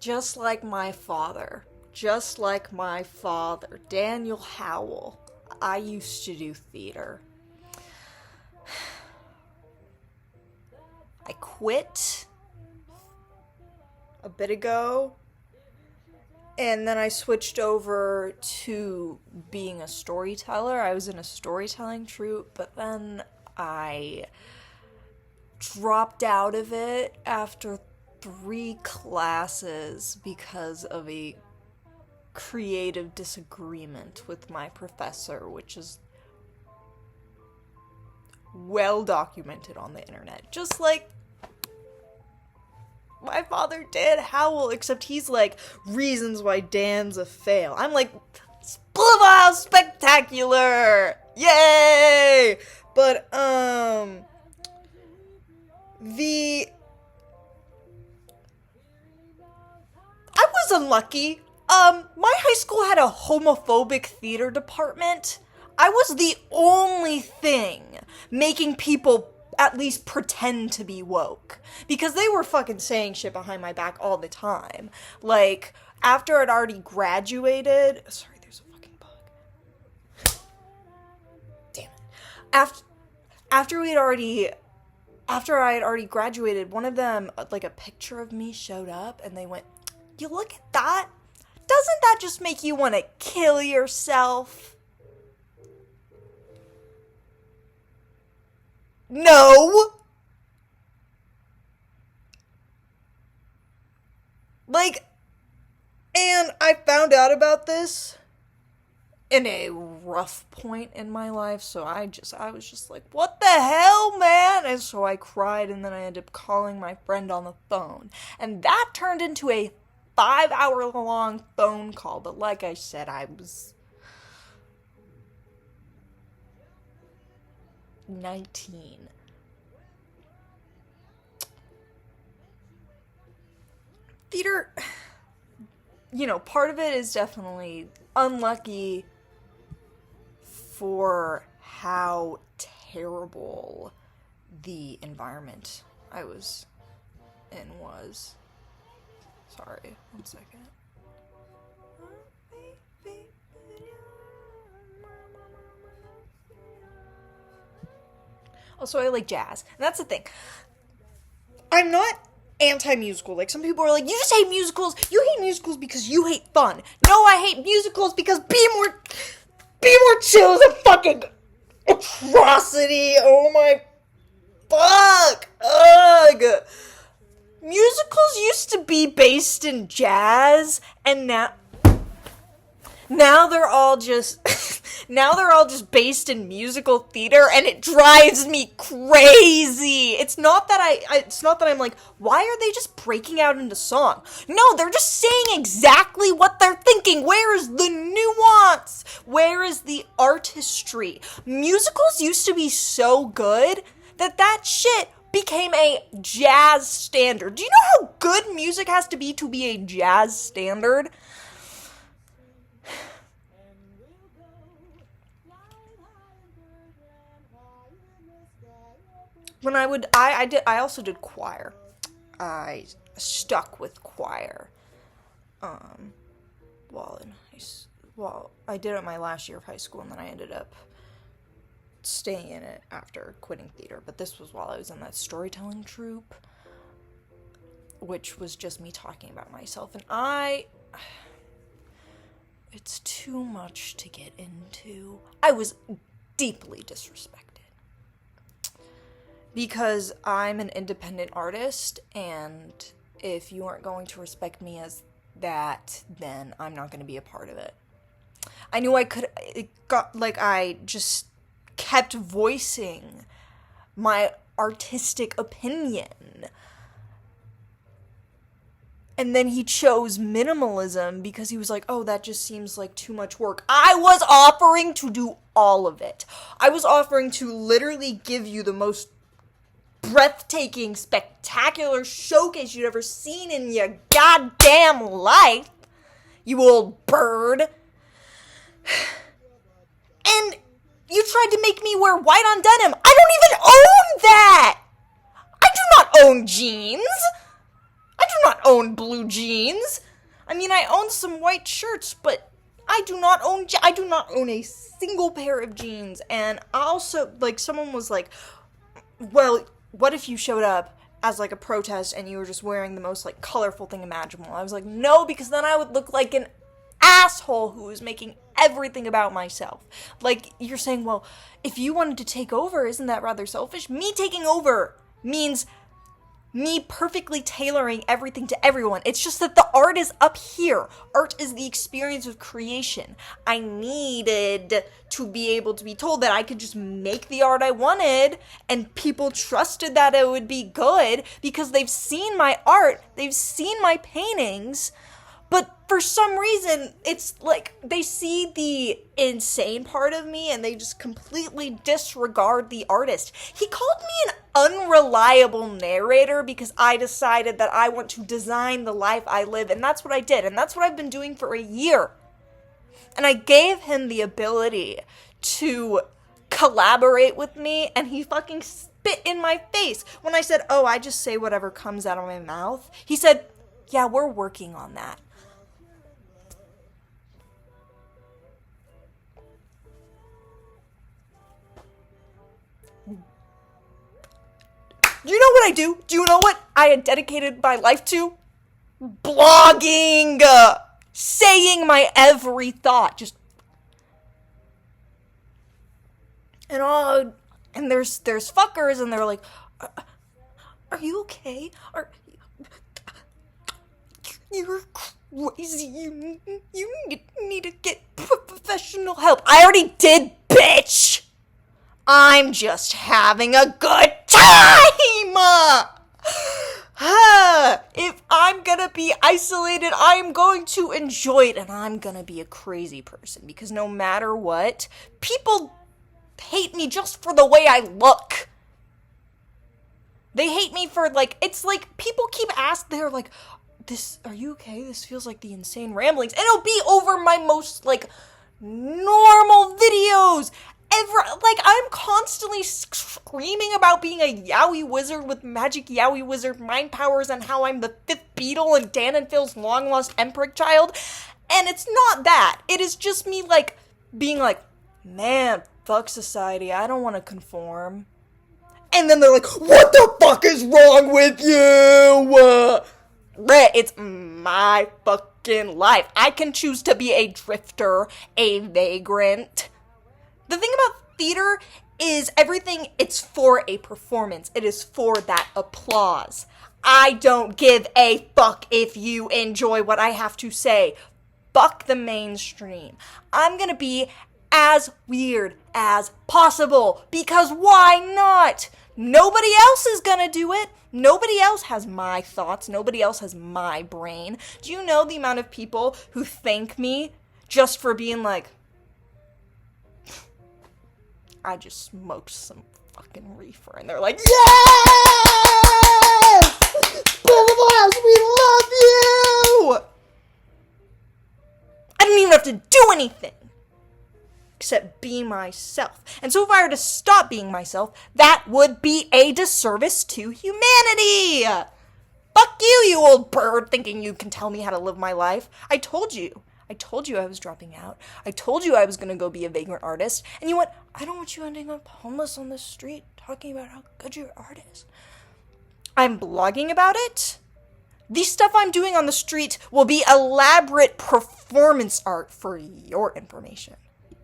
Just like my father. Just like my father, Daniel Howell. I used to do theater. I quit a bit ago, and then I switched over to being a storyteller. I was in a storytelling troupe, but then I dropped out of it after 3 classes because of a creative disagreement with my professor, which is well documented on the internet. Just like my father, Dan Howell, except he's like, reasons why Dan's a fail. I'm like, Split Spectacular! Yay! But, I was unlucky. My high school had a homophobic theater department. I was the only thing making people at least pretend to be woke. Because they were fucking saying shit behind my back all the time. Like, after I'd already graduated... Sorry, there's a fucking bug. Damn it. After I had already graduated, one of them, like a picture of me showed up, and they went, "You look at that? Doesn't that just make you want to kill yourself?" No! Like, and I found out about this in a rough point in my life, so I was just like, what the hell, man? And so I cried, and then I ended up calling my friend on the phone. And that turned into a 5-hour-long phone call, but like I said, I was 19. Theater, part of it is definitely unlucky for how terrible the environment I was in was. Sorry, 1 second. Also, I like jazz. And that's the thing. I'm not anti-musical. Like, some people are like, you just hate musicals. You hate musicals because you hate fun. No, I hate musicals because Be More Chill is a fucking atrocity. Oh my fuck. Ugh. Musicals used to be based in jazz, and now they're all just based in musical theater, and it drives me crazy. It's not that I'm like, why are they just breaking out into song? No, they're just saying exactly what they're thinking. Where is the nuance? Where is the artistry? Musicals used to be so good that shit became a jazz standard. Do you know how good music has to be a jazz standard? When I also did choir. I stuck with choir. I did it my last year of high school, and then I ended up staying in it after quitting theater. But this was while I was in that storytelling troupe, which was just me talking about myself. And it's too much to get into. I was deeply disrespected. Because I'm an independent artist, and if you aren't going to respect me as that, then I'm not going to be a part of it. I knew I just kept voicing my artistic opinion. And then he chose minimalism because he was like, oh, that just seems like too much work. I was offering to do all of it. I was offering to literally give you the most breathtaking, spectacular showcase you'd ever seen in your goddamn life, you old bird. And you tried to make me wear white on denim. I don't even own that! I do not own jeans! I do not own blue jeans. I mean, I own some white shirts, but I do not own a single pair of jeans. And I also, like, someone was like, well, what if you showed up as, like, a protest and you were just wearing the most, like, colorful thing imaginable? I was like, no, because then I would look like an asshole who is making everything about myself. Like, you're saying, well, if you wanted to take over, isn't that rather selfish? Me taking over means me perfectly tailoring everything to everyone. It's just that the art is up here. Art is the experience of creation. I needed to be able to be told that I could just make the art I wanted, and people trusted that it would be good because they've seen my art, they've seen my paintings. But for some reason, it's like they see the insane part of me and they just completely disregard the artist. He called me an unreliable narrator because I decided that I want to design the life I live, and that's what I did, and that's what I've been doing for a year. And I gave him the ability to collaborate with me, and he fucking spit in my face. When I said, oh, I just say whatever comes out of my mouth, he said, yeah, we're working on that. Do you know what I do? Do you know what I had dedicated my life to? Blogging! Saying my every thought. Just... And there's fuckers, and they're like, are you okay? You're crazy. You need to get professional help. I already did, bitch! I'm just having a good time! If I'm gonna be isolated, I'm going to enjoy it, and I'm gonna be a crazy person, because no matter what, people hate me just for the way I look. They hate me for, like, it's like, people keep asking, they're like, are you okay? This feels like the insane ramblings, and it'll be over my most, like, normal videos. I'm constantly screaming about being a Yowie wizard with magic Yowie wizard mind powers and how I'm the fifth Beatle and Dan and Phil's long lost Emperor child. And it's not that. It is just me, like, being like, man, fuck society. I don't want to conform. And then they're like, what the fuck is wrong with you? It's my fucking life. I can choose to be a drifter, a vagrant. The thing about theater is everything, it's for a performance. It is for that applause. I don't give a fuck if you enjoy what I have to say. Fuck the mainstream. I'm gonna be as weird as possible, because why not? Nobody else is gonna do it. Nobody else has my thoughts. Nobody else has my brain. Do you know the amount of people who thank me just for being like, I just smoked some fucking reefer, and they're like, yes! Blast, we love you! I didn't even have to do anything except be myself. And so if I were to stop being myself, that would be a disservice to humanity. Fuck you, you old bird, thinking you can tell me how to live my life. I told you I was dropping out. I told you I was going to go be a vagrant artist. And you went, I don't want you ending up homeless on the street talking about how good your art is. I'm blogging about it. The stuff I'm doing on the street will be elaborate performance art for your information.